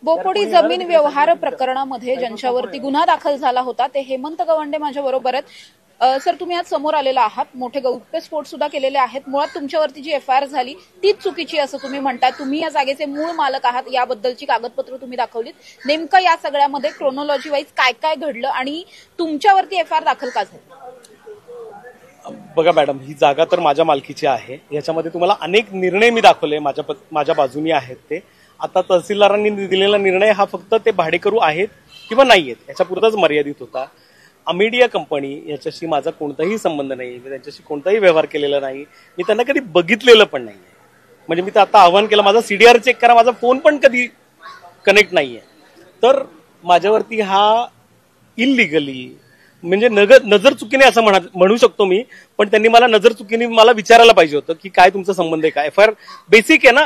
बोपोडी जमीन व्यवहार प्रकरणामध्ये ज्यांच्यावरती गुन्हा दाखल झाला होता ते हेमंत गवंडे माझ्या बरोबर आहेत। सर, तुम्ही आज समोर आलेला आहात, मोठे गौप्यस्फोट सुद्धा केलेले आहेत। मुळात तुमच्यावरती जी एफआयआर झाली तीच चुकीची असं तुम्ही म्हणताय। तुम्ही या जागेचे मूळ मालक आहात, याबद्दलची कागदपत्र तुम्ही दाखवलीत। नेमकं या सगळ्यामध्ये क्रोनॉलॉजी वाईज काय काय घडलं आणि तुमच्यावरती एफआयआर दाखल का झाली? बघा मॅडम, ही जागा तर माझ्या मालकीची आहे। याच्यामध्ये तुम्हाला अनेक निर्णय मी दाखवले, माझ्या बाजूनी आहेत ते। आता तहसीलदारांनी दिलेला निर्णय हा फक्त ते भाडेकरू आहेत किंवा नाही आहेत याच्यापुरताच मर्यादित होता। अमेडिया कंपनी याच्याशी माझा कोणताही संबंध नाही, मी त्यांच्याशी कोणताही व्यवहार केलेला नाही, मी त्यांना कधी बघितलेलं पण नाहीये। म्हणजे मी तर आता आव्हान केलं, माझा सीडीआर चेक करा, माझा फोन पण कधी कनेक्ट नाहीये। तर माझ्यावरती हा इल्लिगली म्हणजे नजर चुकीने असं म्हणू शकतो मी, पण त्यांनी मला नजर चुकीने मला विचारायला पाहिजे होतं की काय तुमचा संबंध आहे का। एफआयआर बेसिक आहे ना,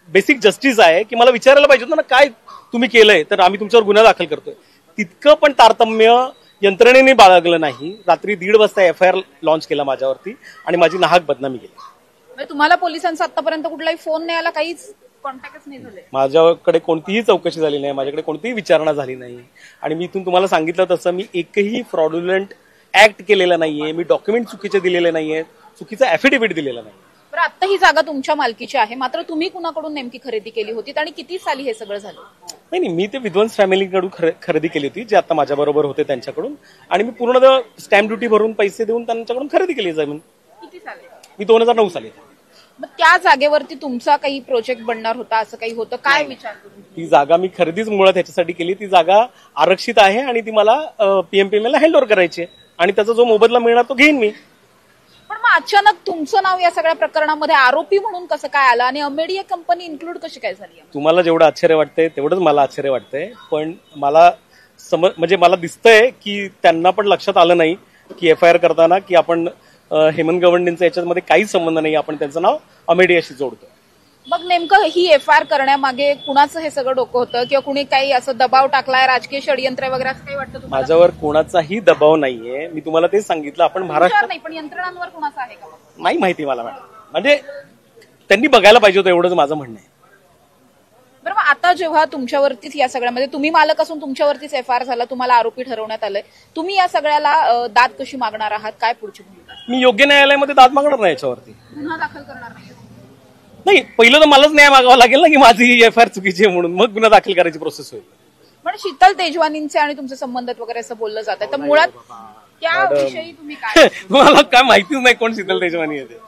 बेसिक जस्टिस आहे की मला विचारायला पाहिजे होतं ना काय तुम्ही केलंय, तर आम्ही तुमच्यावर गुन्हा दाखल करतोय। तितकं पण तारतम्य यंत्रणेने बाळगलं नाही। रात्री 1:30 वाजता एफआयआर लॉन्च केला माझ्यावरती आणि माझी नाहक बदनामी केली। तुम्हाला पोलिसांचा आतापर्यंत कुठलाही फोन नाही आला, काहीच कॉन्टॅक्टच नाही झाले? माझ्याकडे कोणतीही चौकशी झाली नाही, माझ्याकडे कोणतीही विचारणा झाली नाही। आणि मी इथून तुम्हाला सांगितलं तसं मी एकही फ्रॉडुलंट ऍक्ट केलेला नाहीये, मी डॉक्युमेंट चुकीचे दिलेले नाहीये, चुकीचा ऍफिडेव्हिट दिलेला नाही। बरं, आता ही जागा तुमच्या मालकीची आहे, मात्र तुम्ही कुणाकडून नेमकी खरेदी केली होती आणि किती साली हे सगळं झालं? नाही, मी ते विद्वंस फॅमिलीकडून खरेदी केली होती, जे आता माझ्या बरोबर होते त्यांच्याकडून, आणि मी पूर्ण स्टॅम्प ड्युटी भरून पैसे देऊन त्यांच्याकडून खरेदी केली जमीन। किती साली? मी 2009 साली। मग त्या जागेवरती तुमचा काही प्रोजेक्ट बनणार होता, असं काही होतं काय? विचार करून ती जागा मी खरेदीच मुळात ह्याच्यासाठी केली। ती जागा आरक्षित आहे आणि ती मला पीएमपीएमएल ला हँडओव्हर करायची आहे आणि त्याचा जो मोबदला मिळणार तो घेईन मी। पण मग अचानक तुमचं नाव या सगळ्या प्रकरणामध्ये आरोपी म्हणून कसं काय आलं आणि अमेडिया कंपनी इन्क्लूड कशी काय झाली? तुम्हाला जेवढं आश्चर्य वाटतंय तेवढंच मला आश्चर्य वाटतंय, पण मला म्हणजे मला दिसतंय की त्यांना पण लक्षात आलं नाही की एफआयआर करताना की आपण हेमंत गवंडेंचा याच्यामध्ये काहीच संबंध नाही, आपण त्यांचं नाव अमेडियाशी जोडतो। मग नेमकं ही एफआयआर करण्यामागे कुणाचं हे सगळं डोकं होतं किंवा कुणी काही असं दबाव टाकलाय, राजकीय षडयंत्र वगैरे असं काही वाटतं तुम्हाला? माझ्यावर कोणाचाही दबाव नाहीये, मी तुम्हाला तेच सांगितलं। आपण महाराष्ट्रात नाही, पण यंत्रणांवर कुणाचा आहे का? नाही माहिती मला मॅडम, म्हणजे त्यांनी बघायला पाहिजे होतं, एवढंच माझं म्हणणं आहे। बरं, मग आता जेव्हा तुमच्यावरतीच या सगळ्यामध्ये तुम्ही मालक असून तुमच्यावरतीच एफआयआर झाला, तुम्हाला आरोपी ठरवण्यात आलंय, तुम्ही या सगळ्याला दाद कशी मागणार आहात? काय पुढची भूमिका? मी योग्य न्यायालयामध्ये दाद मागणार नाही याच्यावरती। गुन्हा दाखल करणार नाही? नाही, पहिलं तर मलाच न्याय मागावा लागेल ना की माझी एफआयआर चुकीची आहे म्हणून, मग गुन्हा दाखल करायची प्रोसेस होईल। पण शीतल तेजवानींचे आणि तुमचे संबंध वगैरे असं बोललं जात आहे, तर मुळात त्याविषयी तुम्ही काय? तुम्हाला काय माहितीच नाही कोण शीतल तेजवानी आहे,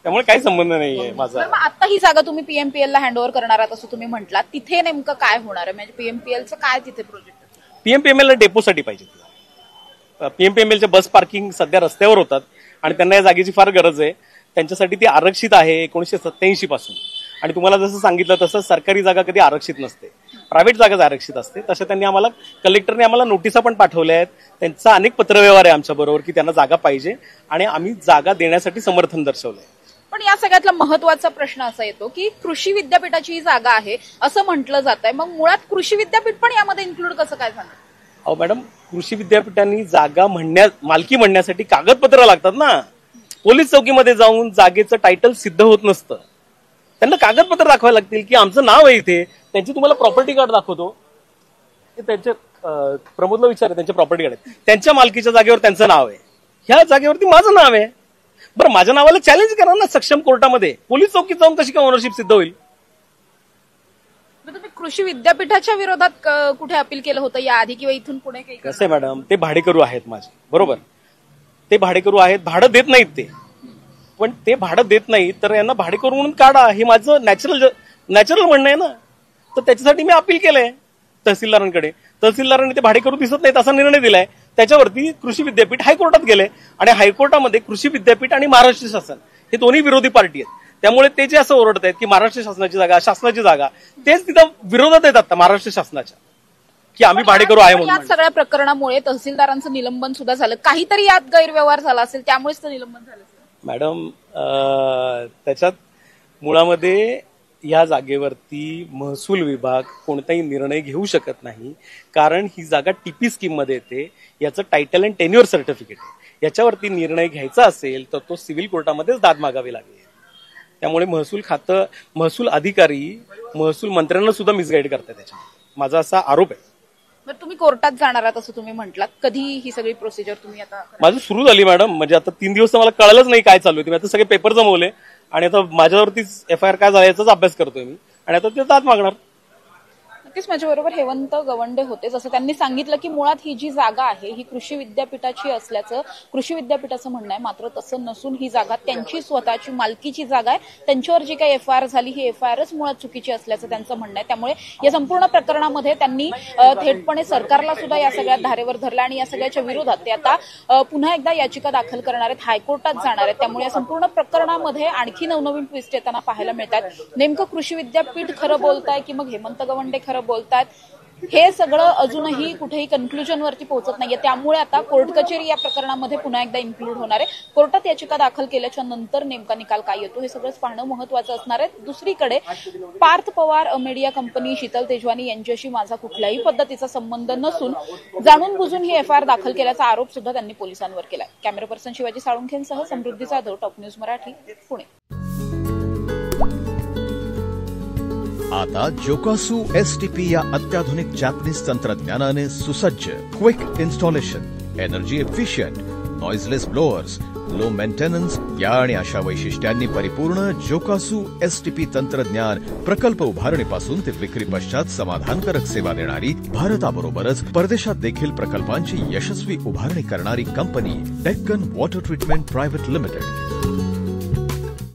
त्यामुळे काही संबंध नाहीये माझा। आता ही जागा तुम्ही पीएमपीएल ला हँडओव्हर करणार आहात असं तुम्ही म्हटलात, तिथे नेमकं काय होणार आहे? म्हणजे पीएमपीएलचं काय तिथे प्रोजेक्ट? पीएमपीएमएल ला डेपोसाठी पाहिजे। पीएमपीएमएलच्या बस पार्किंग सध्या रस्त्यावर होतात आणि त्यांना या जागेची फार गरज आहे, त्यांच्यासाठी ती आरक्षित आहे 1987 पासून। आणि तुम्हाला जसं सांगितलं तसं सरकारी जागा कधी आरक्षित नसते, प्रायव्हेट जागाच आरक्षित असते। तसं त्यांनी कलेक्टरने आम्हाला नोटिसा पण पाठवल्या आहेत, त्यांचा अनेक पत्रव्यवहार आहे आमच्या बरोबर की त्यांना जागा पाहिजे आणि आम्ही जागा देण्यासाठी समर्थन दर्शवलंय। पण या सगळ्यातला महत्वाचा प्रश्न असा येतो की कृषी विद्यापीठाची ही जागा आहे असं म्हटलं जात आहे, मग मुळात कृषी विद्यापीठ पण यामध्ये इन्क्लूड कसं काय झालं? अहो मॅडम, कृषी विद्यापीठांनी जागा मालकी म्हणण्यासाठी कागदपत्र लागतात ना। पोलीस चौकीमध्ये जाऊन जागेचं टायटल सिद्ध होत नसतं, त्यांना कागदपत्र दाखवायला लागतील की आमचं नाव आहे इथे। त्यांची तुम्हाला प्रॉपर्टी कार्ड दाखवतो, त्यांचे प्रमोदला विचारा, त्यांचे प्रॉपर्टी कार्ड आहे, त्यांच्या मालकीच्या जागेवर त्यांचं नाव आहे, ह्या जागेवरती माझं नाव आहे। बरं, माझ्या नावाला चॅलेंज करा ना सक्षम कोर्टामध्ये, पोलीस चौकीत जाऊन कशी काय ओनरशिप सिद्ध होईल? तुम्ही कृषी विद्यापीठाच्या विरोधात कुठे अपील केलं होतं या आधी किंवा इथून पुढे काही? कसं आहे मॅडम, ते भाडेकरू आहेत माझे, बरोबर, ते भाडेकरू आहेत, भाडं देत नाहीत ते, पण ते भाडं देत नाहीत तर यांना भाडेकरू म्हणून काढा, हे माझं नॅचरल म्हणणं आहे ना। तर त्याच्यासाठी मी अपील केलंय तहसीलदारांकडे, तहसीलदारांनी ते भाडेकरू दिसत नाहीत असा निर्णय दिलाय। त्याच्यावरती कृषी विद्यापीठ हायकोर्टात गेले आणि हायकोर्टामध्ये कृषी विद्यापीठ आणि महाराष्ट्र शासन हे दोन्ही विरोधी पार्टी आहेत, त्यामुळे ते जे असं ओरडत आहेत की महाराष्ट्र शासनाची जागा, शासनाची जागा, तेच तिथं विरोधात आहेत आता महाराष्ट्र शासनाच्या की आम्ही भाडेकरू आहे म्हणून। या सगळ्या प्रकरणामुळे तहसीलदारांचं निलंबन सुद्धा झालं, काहीतरी यात गैरव्यवहार झाला असेल त्यामुळेच ते निलंबन झालं? मॅडम, त्याच्यात मुळामध्ये या जागेवरती महसूल विभाग कोणताही निर्णय घेऊ शकत नाही, कारण ही जागा टीपी स्कीम मध्ये येते, याचं टायटल अँड टेन्युअर सर्टिफिकेट आहे। याच्यावरती निर्णय घ्यायचा असेल तर तो सिव्हिल कोर्टामध्येच दाद मागावी लागेल। त्यामुळे महसूल खातं, महसूल अधिकारी महसूल मंत्र्यांना सुद्धा मिसगाईड करतात. त्याच्यामध्ये माझा असा आरोप आहे. बरं, तुम्ही कोर्टात जाणार आहात असं तुम्ही म्हटलात, कधी ही सगळी प्रोसिजर तुम्ही आता? माझं सुरू झाली मॅडम, म्हणजे आता 3 दिवस तर मला कळलंच नाही काय चालू आहे. मी आता सगळे पेपर जमवले आणि आता माझ्यावरतीच FIR काय झाला याचाच अभ्यास करतोय मी आणि आता ते दाद मागणार. नक्कीच माझ्याबरोबर हेमंत गवंडे होते. जसं त्यांनी सांगितलं की मुळात ही जी जागा आहे ही कृषी विद्यापीठाची असल्याचं कृषी विद्यापीठाचं म्हणणं आहे. मात्र तसं नसून ही जागा त्यांची स्वतःची मालकीची जागा आहे. त्यांच्यावर जी काही FIR झाली ही FIRच मुळात चुकीची असल्याचं त्यांचं म्हणणं आहे. त्यामुळे या संपूर्ण प्रकरणामध्ये त्यांनी थेटपणे सरकारला सुद्धा या सगळ्या धारेवर धरलं आणि या सगळ्याच्या विरोधात ते आता पुन्हा एकदा याचिका दाखल करणार आहेत, हायकोर्टात जाणार आहेत. त्यामुळे या संपूर्ण प्रकरणामध्ये आणखी नवनवीन ट्विस्ट येताना पाहायला मिळतात. नेमकं कृषी विद्यापीठ खरं बोलताय की मग हेमंत गवंडे खरं बोलतात, हे सगळं अजूनही कुठेही कन्क्लुजनवरती पोहोचत नाहीये. त्यामुळे आता कोर्ट कचेरी या प्रकरणामध्ये पुन्हा एकदा इन्क्लूड होणार आहे. कोर्टात याचिका दाखल केल्याच्या नंतर नेमका निकाल काय येतो हे सगळंच पाहणं महत्वाचं असणार आहे. दुसरीकडे पार्थ पवार मीडिया कंपनी, शीतल तेजवानी यांच्याशी माझा कुठल्याही पद्धतीचा संबंध नसून जाणून बुजून ही FIR दाखल केल्याचा आरोप सुद्धा त्यांनी पोलिसांवर केलाय. कॅमेरा पर्सन शिवाजी साळुंखेंसह समृद्धी जाधव, टॉप न्यूज मराठी, पुणे. आता जोकासू STP या अत्याधुनिक जॅपनीज तंत्रज्ञानाने सुसज्ज, quick installation, energy efficient, noiseless blowers, low maintenance या आणि अशा वैशिष्ट्यांनी परिपूर्ण जोकासू STP तंत्रज्ञान प्रकल्प उभारणीपासून ते विक्री पश्चात समाधानकारक सेवा देणारी, भारताबरोबरच परदेशात देखील प्रकल्पांची यशस्वी उभारणी करणारी company Deccan water treatment private limited.